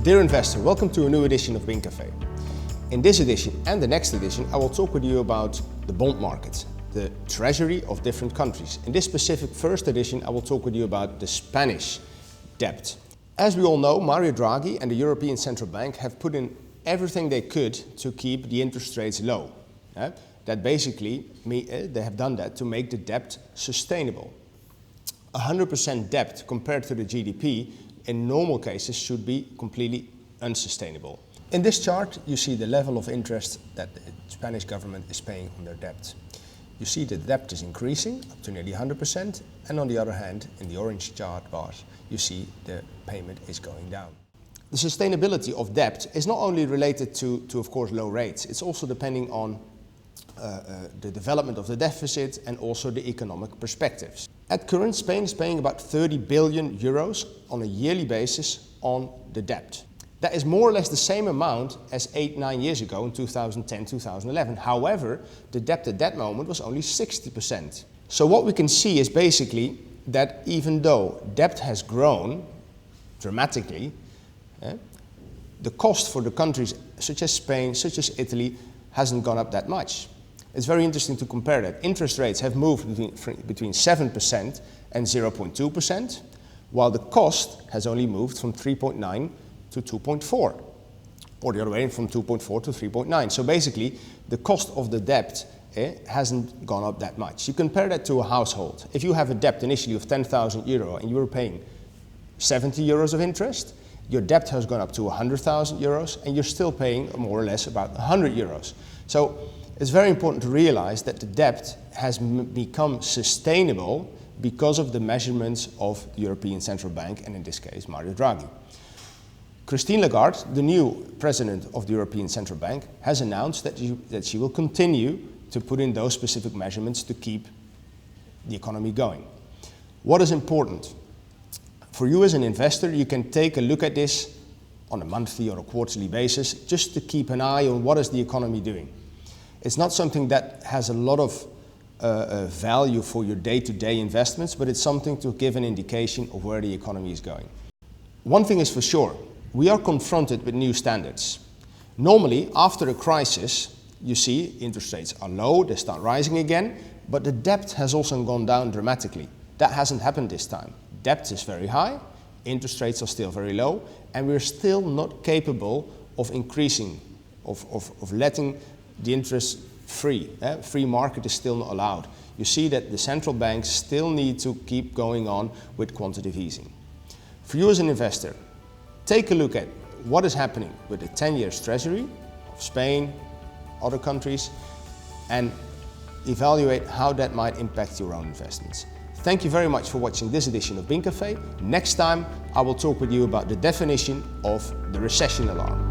Dear investor, welcome to a new edition of Binck Café. In this edition and the next edition, I will talk with you about the bond market, the treasury of different countries. In this specific first edition, I will talk with you about the Spanish debt. As we all know, Mario Draghi and the European Central Bank have put in everything they could to keep the interest rates low. That basically, they have done that to make the debt sustainable. 100% debt compared to the GDP in normal cases should be completely unsustainable. In this chart, you see the level of interest that the Spanish government is paying on their debt. You see the debt is increasing up to nearly 100%, and on the other hand, in the orange chart bars, you see the payment is going down. The sustainability of debt is not only related to of course, low rates, it's also depending on the development of the deficit and also the economic perspectives. At current, Spain is paying about 30 billion euros on a yearly basis on the debt. That is more or less the same amount as 8-9 years ago in 2010-2011. However, the debt at that moment was only 60%. So what we can see is basically that even though debt has grown dramatically, the cost for the countries such as Spain, such as Italy, hasn't gone up that much. It's very interesting to compare that. Interest rates have moved between 7% and 0.2%, while the cost has only moved from 3.9 to 2.4, or the other way, from 2.4 to 3.9. So basically, the cost of the debt hasn't gone up that much. You compare that to a household. If you have a debt initially of 10,000 euro and you were paying 70 euros of interest, your debt has gone up to 100,000 euros and you're still paying more or less about 100 euros. So it's very important to realize that the debt has become sustainable because of the measurements of the European Central Bank, and in this case, Mario Draghi. Christine Lagarde, the new president of the European Central Bank, has announced that she will continue to put in those specific measurements to keep the economy going. What is important? For you as an investor, you can take a look at this on a monthly or a quarterly basis just to keep an eye on what is the economy doing. It's not something that has a lot of value for your day-to-day investments, but it's something to give an indication of where the economy is going. One thing is for sure, we are confronted with new standards. Normally, after a crisis, you see interest rates are low, they start rising again, but the debt has also gone down dramatically. That hasn't happened this time. Debt is very high, interest rates are still very low, and we're still not capable of increasing, of letting the interest free. Free market is still not allowed. You see that the central banks still need to keep going on with quantitative easing. For you as an investor, take a look at what is happening with the 10-year treasury of Spain, other countries, and evaluate how that might impact your own investments. Thank you very much for watching this edition of Binck Café. Next time, I will talk with you about the definition of the recession alarm.